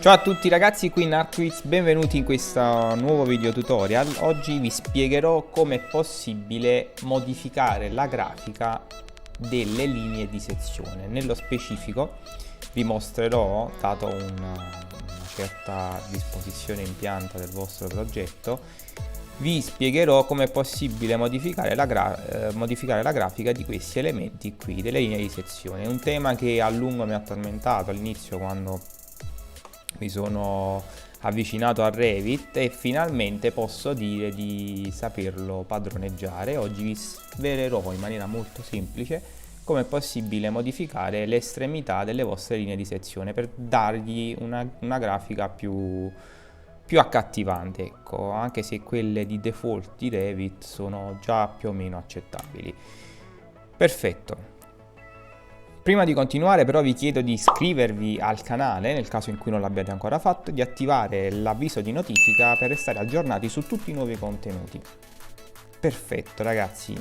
Ciao a tutti ragazzi, qui Narquiz, benvenuti in questo nuovo video tutorial. Oggi vi spiegherò come è possibile modificare la grafica delle linee di sezione. Nello specifico vi mostrerò, dato una certa disposizione in pianta del vostro progetto, vi spiegherò come è possibile modificare la grafica di questi elementi qui, delle linee di sezione. È un tema che a lungo mi ha tormentato all'inizio quando mi sono avvicinato a Revit e finalmente posso dire di saperlo padroneggiare. Oggi vi svelerò in maniera molto semplice come è possibile modificare le estremità delle vostre linee di sezione per dargli una grafica più accattivante, ecco, anche se quelle di default di Revit sono già più o meno accettabili. Perfetto. Prima di continuare però vi chiedo di iscrivervi al canale nel caso in cui non l'abbiate ancora fatto e di attivare l'avviso di notifica per restare aggiornati su tutti i nuovi contenuti. Perfetto ragazzi.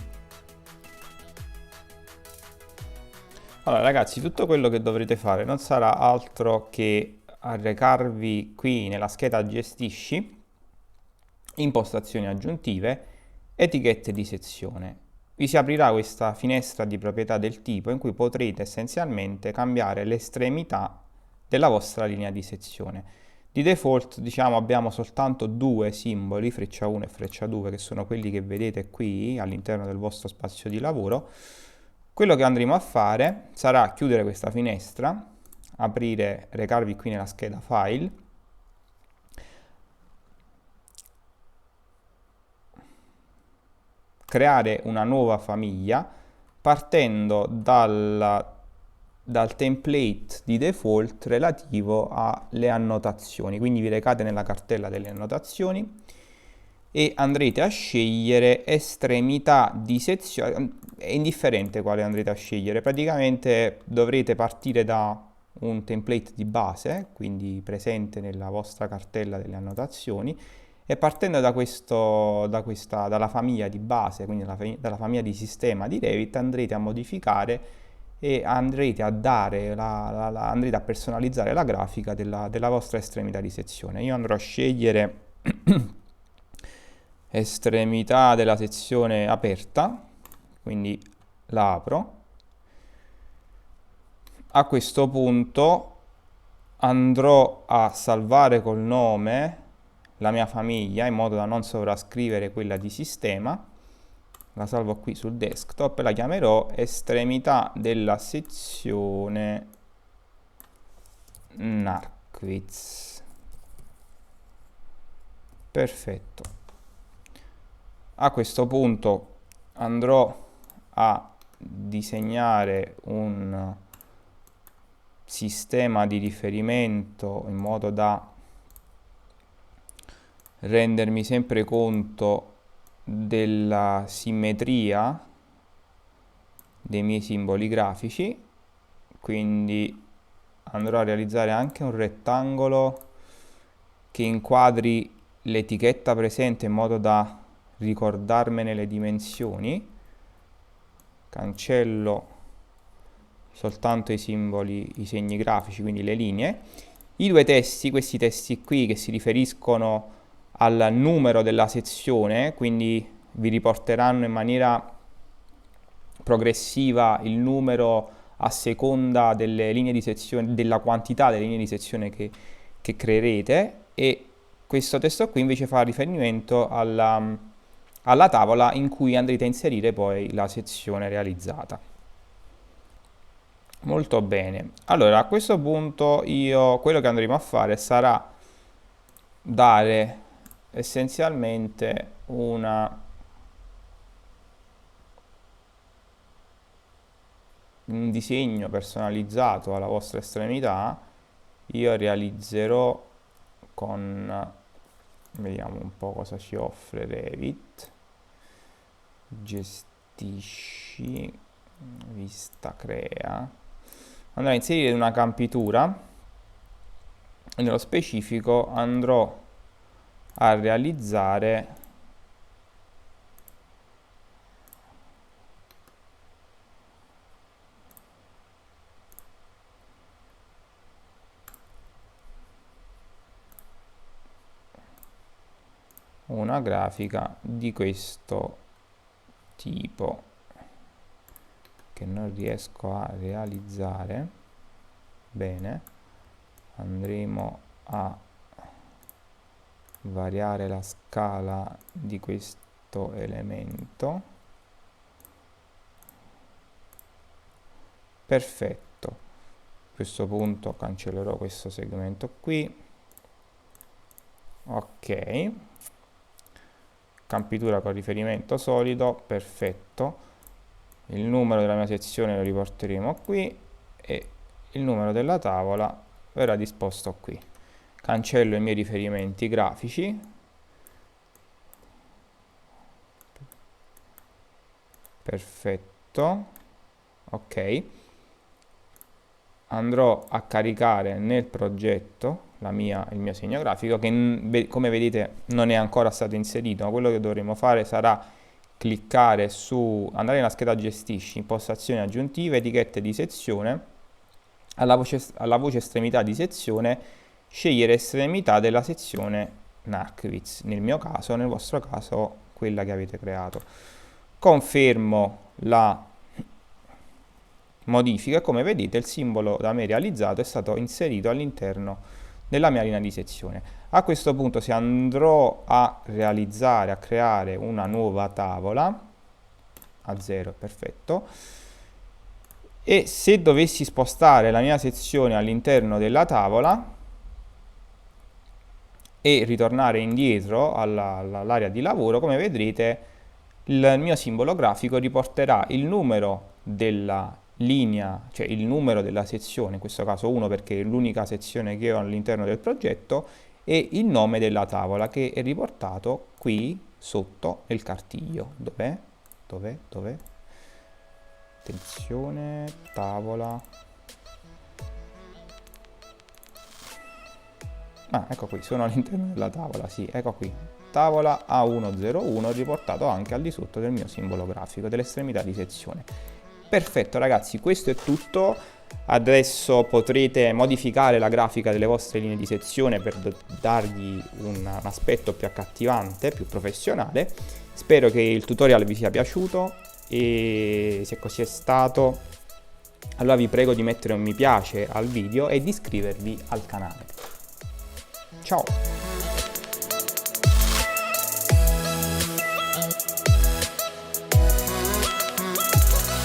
Allora ragazzi, tutto quello che dovrete fare non sarà altro che recarvi qui nella scheda Gestisci, Impostazioni aggiuntive, Etichette di sezione. Vi si aprirà questa finestra di proprietà del tipo in cui potrete essenzialmente cambiare l'estremità della vostra linea di sezione. Di default, diciamo, abbiamo soltanto due simboli, freccia 1 e freccia 2, che sono quelli che vedete qui all'interno del vostro spazio di lavoro. Quello che andremo a fare sarà chiudere questa finestra, recarvi qui nella scheda File, creare una nuova famiglia partendo dal template di default relativo alle annotazioni. Quindi vi recate nella cartella delle annotazioni e andrete a scegliere estremità di sezione. È indifferente quale andrete a scegliere, praticamente dovrete partire da un template di base, quindi presente nella vostra cartella delle annotazioni, e partendo dalla famiglia di base, quindi dalla famiglia di sistema di Revit, andrete a modificare e andrete a personalizzare la grafica della vostra estremità di sezione. Io andrò a scegliere estremità della sezione aperta, quindi la apro. A questo punto andrò a salvare col nome la mia famiglia in modo da non sovrascrivere quella di sistema. La salvo qui sul desktop e la chiamerò estremità della sezione Narquiz. Perfetto. A questo punto andrò a disegnare un sistema di riferimento in modo da rendermi sempre conto della simmetria dei miei simboli grafici. Quindi andrò a realizzare anche un rettangolo che inquadri l'etichetta presente in modo da ricordarmene le dimensioni. Cancello soltanto i simboli, i segni grafici, quindi le linee. I due testi, questi testi qui che si riferiscono al numero della sezione, quindi vi riporteranno in maniera progressiva il numero a seconda delle linee di sezione, della quantità delle linee di sezione che creerete, e questo testo qui invece fa riferimento alla tavola in cui andrete a inserire poi la sezione realizzata. Molto bene. Allora, a questo punto quello che andremo a fare sarà dare essenzialmente un disegno personalizzato alla vostra estremità. Io realizzerò vediamo un po' cosa ci offre Revit. Gestisci, vista crea. Andrò a inserire una campitura e nello specifico andrò a realizzare una grafica di questo tipo che non riesco a realizzare bene. Andremo a variare la scala di questo elemento. Perfetto. A questo punto cancellerò questo segmento qui. Ok, campitura con riferimento solido, perfetto. Il numero della mia sezione lo riporteremo qui e il numero della tavola verrà disposto qui. Cancello i miei riferimenti grafici. Perfetto. Ok. Andrò a caricare nel progetto il mio segno grafico che come vedete non è ancora stato inserito, ma quello che dovremo fare sarà cliccare andare nella scheda gestisci, impostazioni aggiuntive, etichette di sezione, alla voce estremità di sezione, scegliere estremità della sezione Narkwitz, nel mio caso, nel vostro caso quella che avete creato. Confermo la modifica e come vedete il simbolo da me realizzato è stato inserito all'interno della mia linea di sezione. A questo punto se andrò a creare una nuova tavola a 0, perfetto, e se dovessi spostare la mia sezione all'interno della tavola e ritornare indietro all'area di lavoro, come vedrete il mio simbolo grafico riporterà il numero della linea, cioè il numero della sezione, in questo caso 1 perché è l'unica sezione che ho all'interno del progetto, e il nome della tavola che è riportato qui sotto nel cartiglio. Dov'è? Dov'è? Attenzione, tavola. Ah, ecco qui, sono all'interno della tavola, sì, ecco qui. Tavola A101 riportato anche al di sotto del mio simbolo grafico, dell'estremità di sezione. Perfetto ragazzi, questo è tutto. Adesso potrete modificare la grafica delle vostre linee di sezione per dargli un aspetto più accattivante, più professionale. Spero che il tutorial vi sia piaciuto e se così è stato, allora vi prego di mettere un mi piace al video e di iscrivervi al canale. Ciao!